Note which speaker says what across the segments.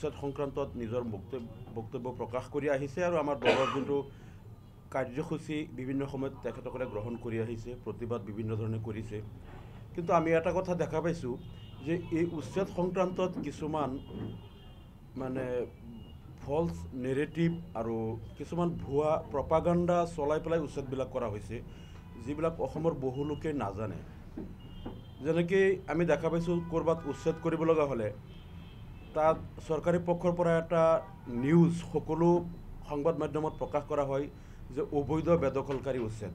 Speaker 1: উচ্ছেদ সংক্ৰান্তত নিজৰ বক্তব্য প্ৰকাশ কৰি আহিছে আৰু আমাৰ দলৰ যোনটো কাৰ্যসূচী বিভিন্ন সময়ত তেখেতসকলে গ্ৰহণ কৰি আহিছে, প্ৰতিবাদ বিভিন্ন ধৰণে কৰিছে। কিন্তু আমি এটা কথা দেখা পাইছোঁ যে এই উচ্ছেদ সংক্ৰান্তত কিছুমান মানে ফলছ নেৰেটিভ আৰু কিছুমান ভুৱা প্ৰপাগাণ্ডা চলাই পেলাই উচ্ছেদবিলাক কৰা হৈছে, যিবিলাক অসমৰ বহু লোকে নাজানে। যেনেকৈ আমি দেখা পাইছোঁ ক'ৰবাত উচ্ছেদ কৰিব লগা হ'লে তাত চৰকাৰী পক্ষৰ পৰা এটা নিউজ সকলো সংবাদ মাধ্যমত প্ৰকাশ কৰা হয় যে অবৈধ বেদখলকাৰী উচ্ছেদ।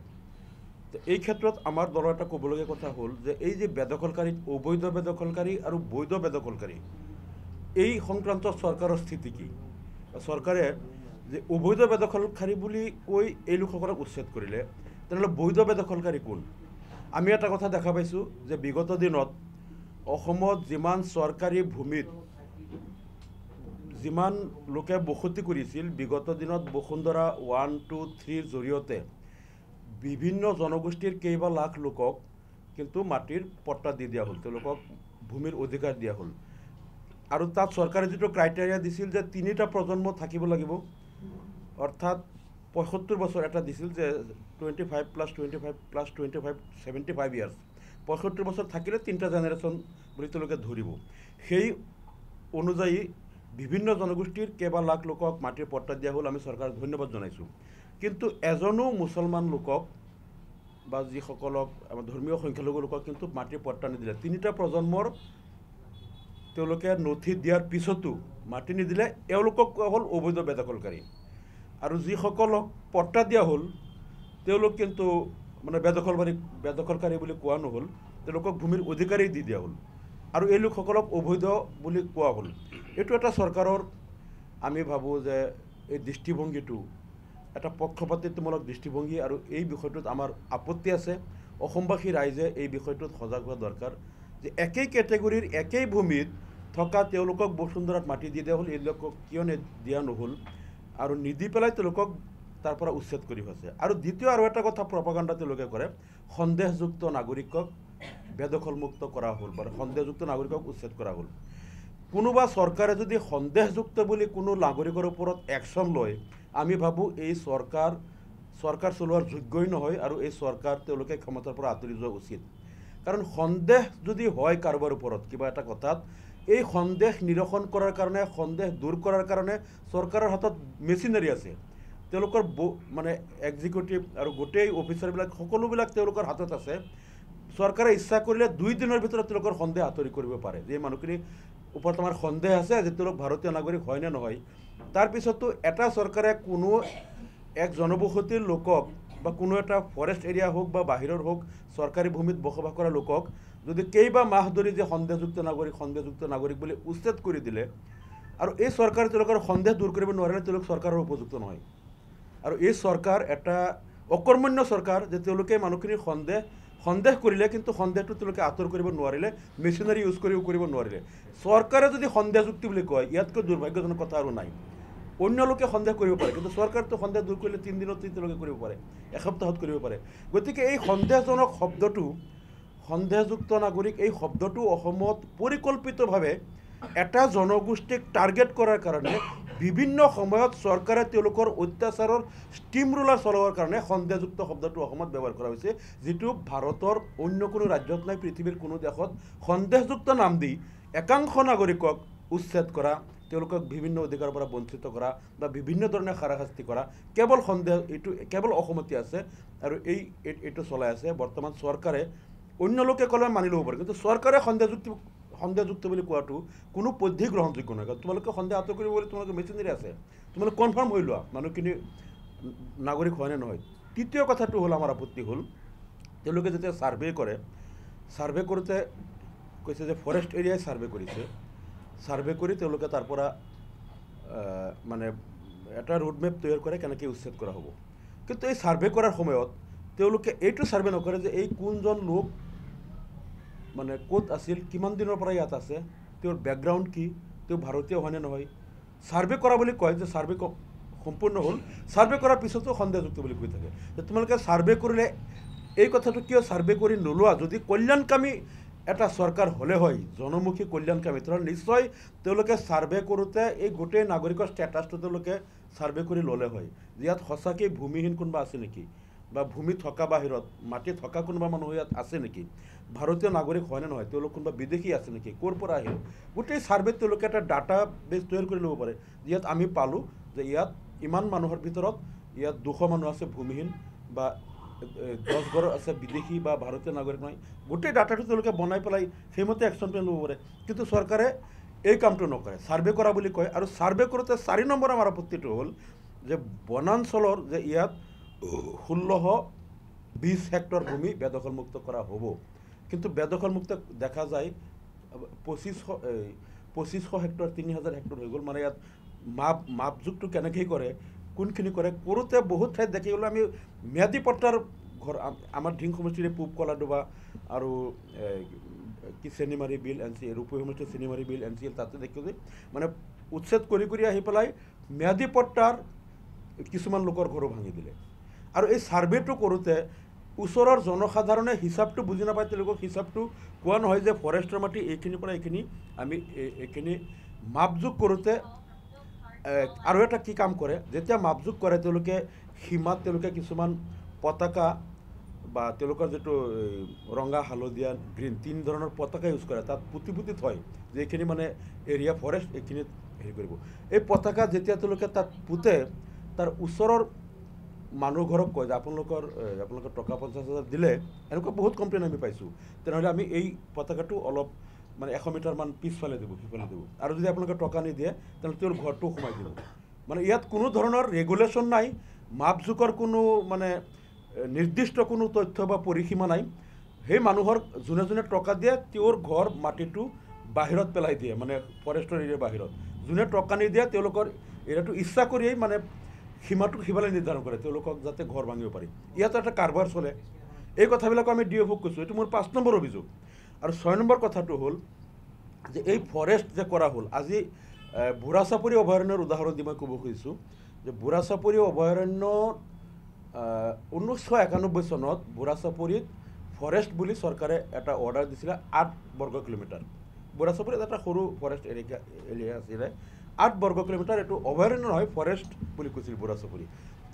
Speaker 1: এই ক্ষেত্ৰত আমাৰ দলৰ এটা ক'বলগীয়া কথা হ'ল যে এই যে বেদখলকাৰী, অবৈধ বেদখলকাৰী আৰু বৈধ বেদখলকাৰী, এই সংক্ৰান্তত চৰকাৰৰ স্থিতি কি? চৰকাৰে যে অবৈধ বেদখলকাৰী বুলি কৈ এই লোকসকলক উচ্ছেদ কৰিলে, তেনেহ'লে বৈধ বেদখলকাৰী কোন? আমি এটা কথা দেখা পাইছোঁ যে বিগত দিনত অসমত যিমান চৰকাৰী ভূমিত যিমান লোকে বসতি কৰিছিল, বিগত দিনত বসুন্ধৰা 1, 2, 3ৰ জৰিয়তে বিভিন্ন জনগোষ্ঠীৰ কেইবা লাখ লোকক কিন্তু মাটিৰ পট্টা দি দিয়া হ'ল, তেওঁলোকক ভূমিৰ অধিকাৰ দিয়া হ'ল। আৰু তাত চৰকাৰে যিটো ক্ৰাইটেৰিয়া দিছিল যে 3টা প্ৰজন্ম থাকিব লাগিব, অৰ্থাৎ 75 বছৰ এটা দিছিল যে 25+25+25 75 ইয়াৰ্ছ, 75 বছৰ থাকিলে 3টা জেনেৰেশ্যন বুলি তেওঁলোকে ধৰিব। সেই অনুযায়ী বিভিন্ন জনগোষ্ঠীৰ কেইবা লাখ লোকক মাটিৰ পট্টা দিয়া হ'ল, আমি চৰকাৰক ধন্যবাদ জনাইছোঁ। কিন্তু এজনো মুছলমান লোকক বা যিসকলক আমাৰ ধৰ্মীয় সংখ্যালঘু লোকক কিন্তু মাটিৰ পট্টা নিদিলে। 3টা প্ৰজন্মৰ তেওঁলোকে নথি দিয়াৰ পিছতো মাটি নিদিলে, এওঁলোকক কোৱা হ'ল অবৈধ বেদখলকাৰী। আৰু যিসকলক পট্টা দিয়া হ'ল তেওঁলোক কিন্তু মানে বেদখলকাৰী বুলি কোৱা নহ'ল, তেওঁলোকক ভূমিৰ অধিকাৰী দি দিয়া হ'ল আৰু এই লোকসকলক অবৈধ বুলি কোৱা হ'ল। এইটো এটা চৰকাৰৰ আমি ভাবোঁ যে এই দৃষ্টিভংগীটো এটা পক্ষপাতিত্বমূলক দৃষ্টিভংগী আৰু এই বিষয়টোত আমাৰ আপত্তি আছে। অসমবাসী ৰাইজে এই বিষয়টোত সজাগ হোৱা দৰকাৰ যে একেই কেটেগৰীৰ একেই ভূমিত থকা তেওঁলোকক বসুন্ধৰাত মাটি দি দিয়া হ'ল, এইবিলাকক কিয় দিয়া নহ'ল আৰু নিদি পেলাই তেওঁলোকক তাৰ পৰা উচ্ছেদ কৰি হৈছে। আৰু দ্বিতীয় আৰু এটা কথা প্ৰপাগাণ্ডা তেওঁলোকে কৰে, সন্দেহযুক্ত নাগৰিকক বেদখলমুক্ত কৰা হ'ল বা সন্দেহযুক্ত নাগৰিকক উচ্ছেদ কৰা হ'ল। কোনোবা চৰকাৰে যদি সন্দেহযুক্ত বুলি কোনো নাগৰিকৰ ওপৰত একশ্যন লয়, আমি ভাবোঁ এই চৰকাৰ চলোৱাৰ যোগ্যই নহয় আৰু এই চৰকাৰ তেওঁলোকে ক্ষমতাৰ পৰা আঁতৰি যোৱা উচিত। কাৰণ সন্দেহ যদি হয় কাৰোবাৰ ওপৰত কিবা এটা কথাত, এই সন্দেহ নিৰসন কৰাৰ কাৰণে, সন্দেহ দূৰ কৰাৰ কাৰণে চৰকাৰৰ হাতত মেচিনাৰী আছে। তেওঁলোকৰ মানে এক্সিকিউটিভ আৰু গোটেই অফিচাৰবিলাক সকলোবিলাক তেওঁলোকৰ হাতত আছে। চৰকাৰে ইচ্ছা কৰিলে 2 দিনৰ ভিতৰত তেওঁলোকৰ সন্দেহ আঁতৰি কৰিব পাৰে যে মানুহখিনিৰ ওপৰত আমাৰ সন্দেহ আছে যে তেওঁলোক ভাৰতীয় নাগৰিক হয় নে নহয়। তাৰপিছতো এটা চৰকাৰে কোনো এক জনবসতিৰ লোকক বা কোনো এটা ফৰেষ্ট এৰিয়া হওক বা বাহিৰৰ হওক চৰকাৰী ভূমিত বসবাস কৰা লোকক যদি কেইবা মাহ ধৰি যে সন্দেহযুক্ত নাগৰিক বুলি উচ্ছেদ কৰি দিলে আৰু এই চৰকাৰে তেওঁলোকৰ সন্দেহ দূৰ কৰিব নোৱাৰিলে, তেওঁলোক চৰকাৰৰ উপযুক্ত নহয়। আৰু এই চৰকাৰ এটা অকৰ্মণ্য চৰকাৰ যে তেওঁলোকে মানুহখিনিৰ সন্দেহ কৰিলে কিন্তু সন্দেহটো তেওঁলোকে আঁতৰ কৰিব নোৱাৰিলে, মেচিনাৰী ইউজ কৰিব নোৱাৰিলে। চৰকাৰে যদি সন্দেহযুক্তি বুলি কয়, ইয়াতকৈ দুৰ্ভাগ্যজনক কথা আৰু নাই। অন্য লোকে সন্দেহ কৰিব পাৰে কিন্তু চৰকাৰটো সন্দেহ দূৰ কৰিলে 3 দিনত তেওঁলোকে কৰিব পাৰে, এসপ্তাহত কৰিব পাৰে। গতিকে এই সন্দেহজনক শব্দটো, সন্দেহযুক্ত নাগৰিক, এই শব্দটো অসমত পৰিকল্পিতভাৱে এটা জনগোষ্ঠীক টাৰ্গেট কৰাৰ কাৰণে বিভিন্ন সময়ত চৰকাৰে তেওঁলোকৰ অত্যাচাৰৰ ষ্টিম ৰোলাৰ চলাবৰ কাৰণে সন্দেহযুক্ত শব্দটো অসমত ব্যৱহাৰ কৰা হৈছে, যিটো ভাৰতৰ অন্য কোনো ৰাজ্যত নাই, পৃথিৱীৰ কোনো দেশত সন্দেহযুক্ত নাম দি একাংশ নাগৰিকক উচ্ছেদ কৰা, তেওঁলোকক বিভিন্ন অধিকাৰৰ পৰা বঞ্চিত কৰা বা বিভিন্ন ধৰণে হাৰাশাস্তি কৰা কেৱল সন্দেহ, এইটো কেৱল অসমতে আছে আৰু এইটো চলাই আছে। বৰ্তমান চৰকাৰে অন্য লোকে ক'লে মানি ল'ব পাৰে কিন্তু চৰকাৰে সন্দেহযুক্ত বুলি কোৱাটো কোনো পধ্যেই গ্ৰহণযোগ্য নহয়। কাৰণ তোমালোকে সন্দেহ আঁতৰ কৰিব বুলি তোমালোকে মেচিনাৰী আছে, তোমালোকে কনফাৰ্ম হৈ লোৱা মানুহখিনি নাগৰিক হয় নে নহয়। তৃতীয় কথাটো হ'ল, আমাৰ আপত্তি হ'ল তেওঁলোকে যেতিয়া ছাৰ্ভে কৰোঁতে কৈছে যে ফৰেষ্ট এৰিয়াই ছাৰ্ভে কৰি তেওঁলোকে তাৰ পৰা মানে এটা ৰোডমেপ তৈয়াৰ কৰে কেনেকৈ উচ্ছেদ কৰা হ'ব। কিন্তু এই ছাৰ্ভে কৰাৰ সময়ত তেওঁলোকে এইটো ছাৰ্ভে নকৰে যে এই কোনজন লোক মানে ক'ত আছিল, কিমান দিনৰ পৰা ইয়াত আছে, তেওঁৰ বেকগ্ৰাউণ্ড কি, তেওঁ ভাৰতীয় হয়নে নহয়। ছাৰ্ভে কৰা বুলি কয় যে ছাৰ্ভে সম্পূৰ্ণ হ'ল, ছাৰ্ভে কৰাৰ পিছতো সন্দেহযুক্ত বুলি কৈ থাকে যে তোমালোকে ছাৰ্ভে কৰিলে এই কথাটো কিয় ছাৰ্ভে কৰি নোলোৱা। যদি কল্যাণকামী এটা চৰকাৰ হ'লে হয় জনমুখী কল্যাণকামী তেনেহ'লে নিশ্চয় তেওঁলোকে ছাৰ্ভে কৰোঁতে এই গোটেই নাগৰিকৰ ষ্টেটাছটো তেওঁলোকে ছাৰ্ভে কৰি ল'লে হয় যে ইয়াত সঁচাকৈ ভূমিহীন কোনোবা আছে নেকি বা ভূমি থকা বাহিৰত মাটি থকা কোনোবা মানুহ ইয়াত আছে নেকি ভাৰতীয় নাগৰিক হয়নে নহয় তেওঁলোক কোনোবা বিদেশী আছে নেকি ক'ৰ পৰা আহিল গোটেই ছাৰ্ভেত তেওঁলোকে এটা ডাটা বেছ তৈয়াৰ কৰি ল'ব পাৰে ইয়াত আমি পালোঁ যে ইয়াত ইমান মানুহৰ ভিতৰত ইয়াত 200 মানুহ আছে ভূমিহীন বা 10 ঘৰ আছে বিদেশী বা ভাৰতীয় নাগৰিক নহয় গোটেই ডাটাটো তেওঁলোকে বনাই পেলাই সেইমতে একশ্যন প্লেন ল'ব পাৰে কিন্তু চৰকাৰে এই কামটো নকৰে ছাৰ্ভে কৰা বুলি কয় আৰু ছাৰ্ভে কৰোঁতে 4 নম্বৰ আমাৰ আপত্তিটো হ'ল যে বনাঞ্চলৰ যে ইয়াত 1620 হেক্টৰ ভূমি বেদখলমুক্ত কৰা হ'ব কিন্তু বেদখলমুক্ত দেখা যায় 2500 হেক্টৰ 3000 হেক্টৰ হৈ গ'ল মানে ইয়াত মাপজোখটো কেনেকৈ কৰে কোনখিনি কৰে কৰোঁতে বহুত ঠাইত দেখি গ'লোঁ আমি ম্যাদী পট্টাৰ ঘৰ আমাৰ ঢিং সমষ্টিৰে পূব কলাডোবা আৰু কি চেনিমাৰী বিল এন চি ৰূপহী সমষ্টিৰ চেনিমাৰী বিল এন চি এল তাতে দেখিছোঁ যে মানে উচ্ছেদ কৰি আহি পেলাই ম্যাদী পট্টাৰ কিছুমান লোকৰ ঘৰো ভাঙি দিলে আৰু এই ছাৰ্ভেটো কৰোঁতে ওচৰৰ জনসাধাৰণে হিচাপটো বুজি নাপায় তেওঁলোকক হিচাপটো কোৱা নহয় যে ফৰেষ্টৰ মাটি এইখিনিৰ পৰা এইখিনি আমি এইখিনি মাপজোখ কৰোঁতে আৰু এটা কি কাম কৰে যেতিয়া মাপজোখ কৰে তেওঁলোকে সীমাত তেওঁলোকে কিছুমান পতাকা বা তেওঁলোকৰ যিটো ৰঙা হালধীয়া গ্ৰীণ 3 ধৰণৰ পতাকা ইউজ কৰে তাত পুতি থয় যে এইখিনি মানে এৰিয়া ফৰেষ্ট এইখিনিত হেৰি কৰিব এই পতাকা যেতিয়া তেওঁলোকে তাত পুতে তাৰ ওচৰৰ মানুহ ঘৰক কয় যে আপোনালোকৰ টকা 50,000 দিলে এনেকুৱা বহুত কমপ্লেইন আমি পাইছোঁ তেনেহ'লে আমি এই পতাকাটো অলপ মানে 100 মিটাৰমান পিছফালে দিব সিফালে দিব আৰু যদি আপোনালোকে টকা নিদিয়ে তেনেহ'লে তেওঁৰ ঘৰটো সোমাই দিব মানে ইয়াত কোনো ধৰণৰ ৰেগুলেশ্যন নাই মাপজোখৰ কোনো মানে নিৰ্দিষ্ট কোনো তথ্য বা পৰিসীমা নাই সেই মানুহৰ যোনে যোনে টকা দিয়ে তেওঁৰ ঘৰ মাটিটো বাহিৰত পেলাই দিয়ে মানে ফৰেষ্টৰ এৰিয়াৰ বাহিৰত যোনে টকা নিদিয়ে তেওঁলোকৰ এৰিয়াটো ইচ্ছা কৰিয়েই মানে সীমাটো সিফালে নিৰ্ধাৰণ কৰে তেওঁলোকক যাতে ঘৰ ভাঙিব পাৰি ইয়াত এটা কাৰবাৰ চলে এই কথাবিলাকো আমি DFOক কৈছোঁ এইটো মোৰ 5 নম্বৰ অভিযোগ আৰু 6 নম্বৰ কথাটো হ'ল যে এই ফৰেষ্ট যে কৰা হ'ল আজি বুঢ়া চাপৰি অভয়াৰণ্যৰ উদাহৰণ দি মই ক'ব খুজিছোঁ যে বুঢ়া চাপৰি অভয়াৰণ্য 1991 চনত বুঢ়া চাপৰিত ফৰেষ্ট বুলি চৰকাৰে এটা অৰ্ডাৰ দিছিলে 8 বৰ্গ কিলোমিটাৰ বুঢ়া চাপৰিত এটা সৰু ফৰেষ্ট এৰিয়া আছিলে 8 বৰ্গ কিলোমিটাৰ এইটো অভয়াৰণ্য নহয় ফৰেষ্ট বুলি কৈছিল বুঢ়া চাপৰি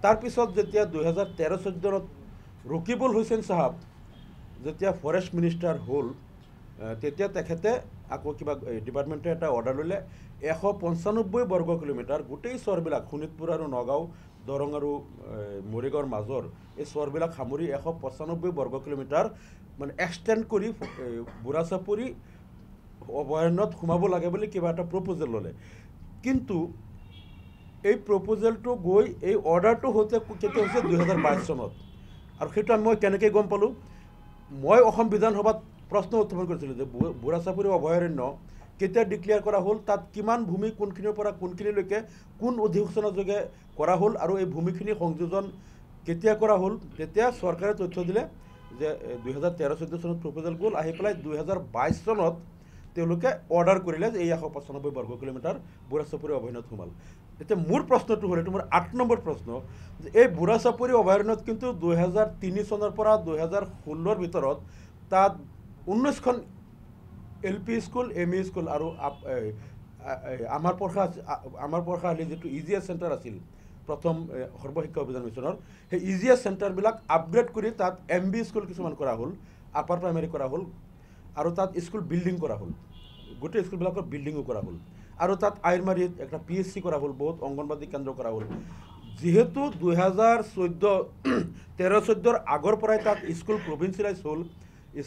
Speaker 1: তাৰপিছত যেতিয়া 2013-14 ৰকিবুল হুছেইন চাহাব যেতিয়া ফৰেষ্ট মিনিষ্টাৰ হ'ল তেতিয়া তেখেতে আকৌ কিবা ডিপাৰ্টমেণ্টে এটা অৰ্ডাৰ ল'লে 195 বৰ্গ কিলোমিটাৰ গোটেই চৰবিলাক শোণিতপুৰ আৰু নগাঁও দৰং আৰু মৰিগাঁৱৰ মাজৰ এই চৰবিলাক সামৰি 195 বৰ্গ কিলোমিটাৰ মানে এক্সটেণ্ড কৰি বুঢ়া চাপৰি অভয়াৰণ্যত সোমাব লাগে বুলি কিবা এটা প্ৰপ'জেল ল'লে কিন্তু এই প্ৰপ'জেলটো গৈ এই অৰ্ডাৰটো হওঁতে কেতিয়া হৈছে 2022 চনত আৰু সেইটো মই কেনেকৈ গম পালোঁ মই অসম বিধানসভাত প্ৰশ্ন উত্থাপন কৰিছিলোঁ যে বুঢ়া চাপৰি অভয়াৰণ্য কেতিয়া ডিক্লেয়াৰ কৰা হ'ল তাত কিমান ভূমি কোনখিনিৰ পৰা কোনখিনিলৈকে কোন অধিসূচনা যোগে কৰা হ'ল আৰু এই ভূমিখিনি সংযোজন কেতিয়া কৰা হ'ল তেতিয়া চৰকাৰে তথ্য দিলে যে 2013-14 চনত প্ৰপ'জেল গ'ল আহি পেলাই 2022 চনত তেওঁলোকে অৰ্ডাৰ কৰিলে যে এই 195 বৰ্গ কিলোমিটাৰ বুঢ়া চাপৰি অভয়াৰণ্যত সোমাল এতিয়া মোৰ প্ৰশ্নটো হ'ল এইটো মোৰ 8 নম্বৰ প্ৰশ্ন যে এই বুঢ়া চাপৰি অভয়াৰণ্যত কিন্তু 2003 চনৰ পৰা 2016ৰ ভিতৰত তাত 19খন LP স্কুল ME স্কুল আৰু আমাৰ পৰখালি যিটো EGS চেণ্টাৰ আছিল প্ৰথম সৰ্বশিক্ষা অভিযান মিছনৰ সেই EGS চেণ্টাৰবিলাক আপগ্ৰেড কৰি তাত MB স্কুল কিছুমান কৰা হ'ল আপাৰ প্ৰাইমেৰী কৰা হ'ল আৰু তাত স্কুল বিল্ডিং কৰা হ'ল গোটেই স্কুলবিলাকৰ বিল্ডিঙো কৰা হ'ল আৰু তাত আইৰমাৰীত একটা PHC কৰা হ'ল বহুত অংগনবাদী কেন্দ্ৰ কৰা হ'ল যেহেতু 2013-14 আগৰ পৰাই তাত স্কুল প্ৰভিন্সিয়েলাইজ হ'ল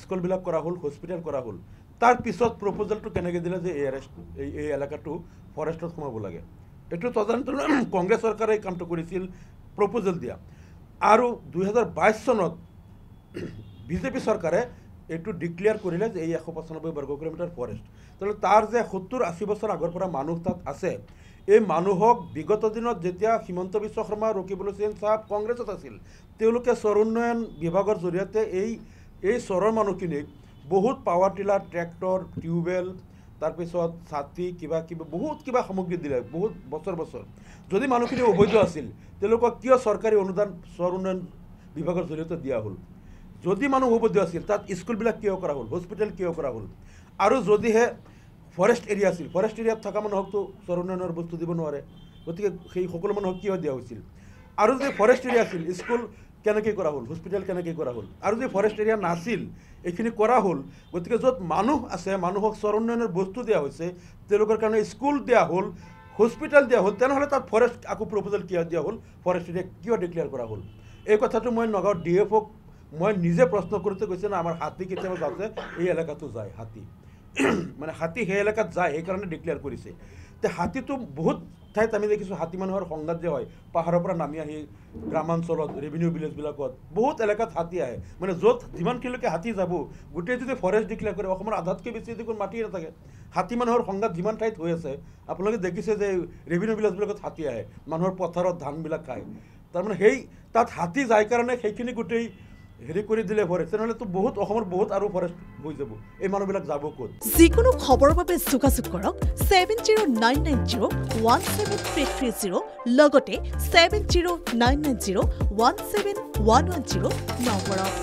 Speaker 1: স্কুলবিলাক কৰা হ'ল হস্পিটেল কৰা হ'ল তাৰ পিছত প্ৰপ'জেলটো কেনেকৈ দিলে যে এই এলেকাটো ফৰেষ্টত সোমাব লাগে এইটো তদন্ত কংগ্ৰেছ চৰকাৰে এই কামটো কৰিছিল প্ৰপ'জেল দিয়া আৰু 2022 চনত বিজেপি চৰকাৰে এইটো ডিক্লেয়াৰ কৰিলে যে এই 195 বৰ্গ কিলোমিটাৰ ফৰেষ্ট তেনেহ'লে তাৰ যে 70-80 বছৰ আগৰ পৰা মানুহ তাত আছে এই মানুহক বিগত দিনত যেতিয়া হিমন্ত বিশ্ব শৰ্মা ৰকিবুল হুছেইন চাহাব কংগ্ৰেছত আছিল তেওঁলোকে চৰ উন্নয়ন বিভাগৰ জৰিয়তে এই চৰৰ মানুহখিনিক বহুত পাৱাৰ টিলাৰ ট্ৰেক্টৰ টিউবৱেল তাৰপিছত ছাতি কিবা বহুত কিবা সামগ্ৰী দিলে বহুত বছৰ যদি মানুহখিনি অবৈধ আছিল তেওঁলোকক কিয় চৰকাৰী অনুদান চৰ উন্নয়ন বিভাগৰ জৰিয়তে দিয়া হ'ল যদি মানুহ হ'ব দিয়া আছিল তাত স্কুলবিলাক কিয় কৰা হ'ল, হস্পিটেল কিয় কৰা হ'ল? আৰু যদিহে ফৰেষ্ট এৰিয়া আছিল, ফৰেষ্ট এৰিয়াত থকা মানুহকতো চৰ উন্নয়নৰ বস্তু দিব নোৱাৰে, গতিকে সেই সকলো মানুহক কিয় দিয়া হৈছিল? আৰু যদি ফৰেষ্ট এৰিয়া আছিল, স্কুল কেনেকৈ কৰা হ'ল, হস্পিটেল কেনেকৈ কৰা হ'ল? আৰু যদি ফৰেষ্ট এৰিয়া নাছিল, এইখিনি কৰা হ'ল, গতিকে য'ত মানুহ আছে, মানুহক চৰ উন্নয়নৰ বস্তু দিয়া হৈছে, তেওঁলোকৰ কাৰণে স্কুল দিয়া হ'ল, হস্পিটেল দিয়া হ'ল, তেনেহ'লে তাত ফৰেষ্ট আকৌ প্ৰপ'জেল কিয় দিয়া হ'ল, ফৰেষ্ট এৰিয়া কিয় ডিক্লেয়াৰ কৰা হ'ল? এই কথাটো মই নগাঁও DFOক মই নিজে প্ৰশ্ন কৰোঁতে কৈছে না, আমাৰ হাতী কেতিয়াবা যাওঁতে এই এলেকাটো যায়, হাতী মানে হাতী সেই এলেকাত যায়, সেইকাৰণে ডিক্লেয়াৰ কৰিছে। তে হাতীটো বহুত ঠাইত আমি দেখিছোঁ হাতী মানুহৰ সংঘাত যে হয়, পাহাৰৰ পৰা নামি আহি গ্ৰামাঞ্চলত, ৰেভিনিউ ভিলেজবিলাকত বহুত এলেকাত হাতী আহে, মানে য'ত যিমানখিনিলৈকে হাতী যাব, গোটেই যদি ফৰেষ্ট ডিক্লেয়াৰ কৰে, অসমৰ আধাতকৈ বেছি দেখোন মাটি নাথাকে। হাতী মানুহৰ সংঘাত যিমান ঠাইত হৈ আছে, আপোনালোকে দেখিছে যে ৰেভিনিউ ভিলেজবিলাকত হাতী আহে, মানুহৰ পথাৰত ধানবিলাক খায়। তাৰমানে সেই তাত হাতী যায় কাৰণে সেইখিনি গোটেই হেৰি কৰি দিলে ফৰেষ্ট, তেনেহ'লেতো বহুত অসমৰ বহুত আৰু ফৰেষ্ট হৈ যাব, এই মানুহবিলাক যাব ক'ত?
Speaker 2: যিকোনো খবৰৰ বাবে যোগাযোগ কৰক 7099017330 লগতে 7099017110 নম্বৰত।